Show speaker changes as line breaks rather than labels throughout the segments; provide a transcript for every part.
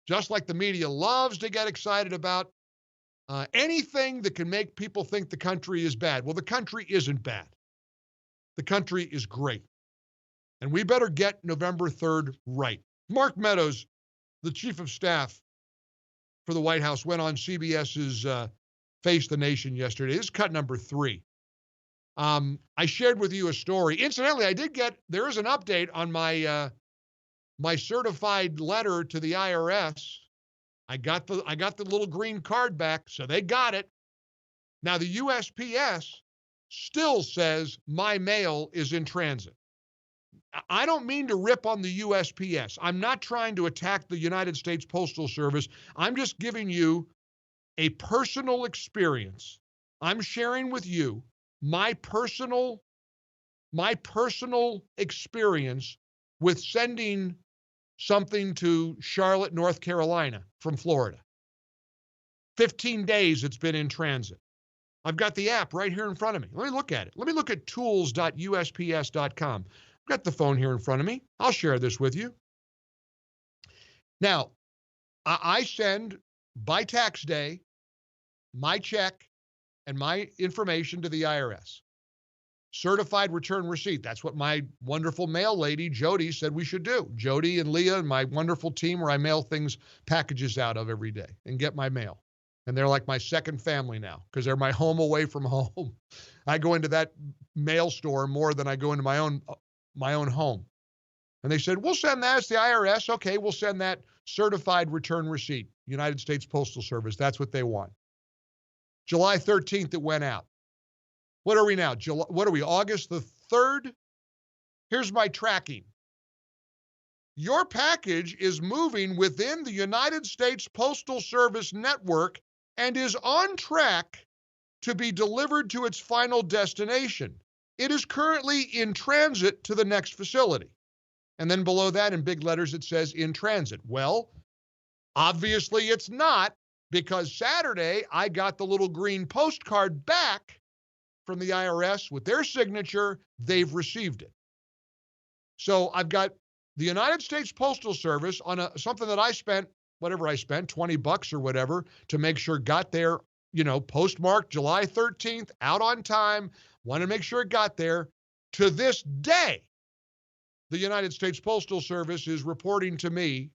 just like the media loves to get excited about anything that can make people think the country is bad. Well, the country isn't bad. The country is great. And we better get November 3rd right. Mark Meadows, the chief of staff for the White House, went on CBS's Face the Nation yesterday. This is cut number 3. I shared with you a story. Incidentally, there is an update on my my certified letter to the IRS. I got the little green card back, so they got it. Now the USPS still says my mail is in transit. I don't mean to rip on the USPS. I'm not trying to attack the United States Postal Service. I'm just giving you a personal experience. I'm sharing with you my personal experience with sending something to Charlotte, North Carolina from Florida. 15 days it's been in transit. I've got the app right here in front of me. Let me look at it. Let me look at tools.usps.com. I've got the phone here in front of me. I'll share this with you. Now, I send by tax day my check and my information to the IRS. Certified return receipt. That's what my wonderful mail lady, Jody, said we should do. Jody and Leah and my wonderful team where I mail packages out of every day and get my mail. And they're like my second family now because they're my home away from home. I go into that mail store more than I go into my own home. And they said, we'll send that. It's the IRS. Okay, we'll send that certified return receipt. United States Postal Service. That's what they want. July 13th, it went out. What are we now? August the 3rd? Here's my tracking. Your package is moving within the United States Postal Service network and is on track to be delivered to its final destination. It is currently in transit to the next facility. And then below that in big letters, it says in transit. Well, obviously it's not, because Saturday I got the little green postcard back from the IRS with their signature. They've received it. So I've got the United States Postal Service on something that I spent, whatever I spent, $20 or whatever, to make sure it got there, postmarked July 13th, out on time, want to make sure it got there. To this day, the United States Postal Service is reporting to me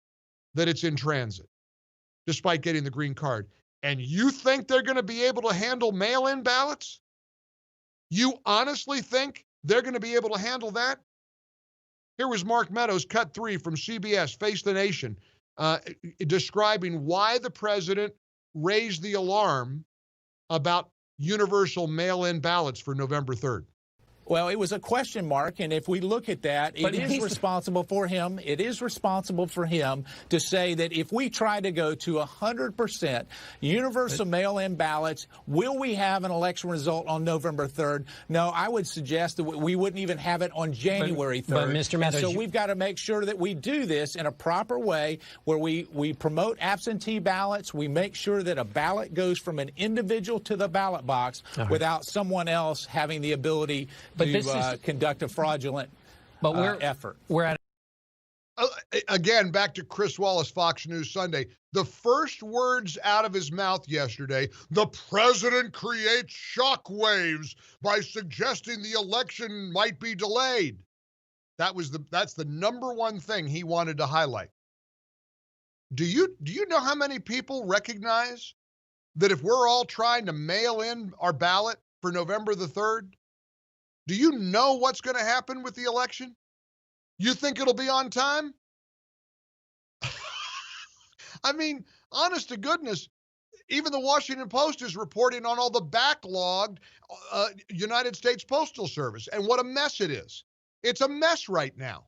that it's in transit, despite getting the green card. And you think they're going to be able to handle mail-in ballots? You honestly think they're going to be able to handle that? Here was Mark Meadows, cut 3 from CBS, Face the Nation, describing why the president raised the alarm about universal mail-in ballots for November 3rd.
Well, it was a question mark, and if we look at that, it is responsible for him. It is responsible for him to say that if we try to go to 100% universal mail-in ballots, will we have an election result on November 3rd? No, I would suggest that we wouldn't even have it on January 3rd.
But Mr. Meadows,
so we've got to make sure that we do this in a proper way where we promote absentee ballots. We make sure that a ballot goes from an individual to the ballot box without someone else having the ability to conduct a fraudulent effort.
We're at
again, back to Chris Wallace, Fox News Sunday. The first words out of his mouth yesterday, the president creates shockwaves by suggesting the election might be delayed. That's the number one thing he wanted to highlight. Do you know how many people recognize that if we're all trying to mail in our ballot for November the 3rd, do you know what's going to happen with the election? You think it'll be on time? I mean, honest to goodness, even the Washington Post is reporting on all the backlogged United States Postal Service and what a mess it is. It's a mess right now.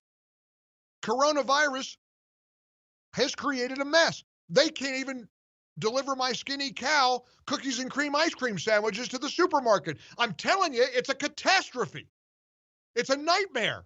Coronavirus has created a mess. They can't even deliver my skinny cow cookies and cream ice cream sandwiches to the supermarket. I'm telling you, it's a catastrophe. It's a nightmare.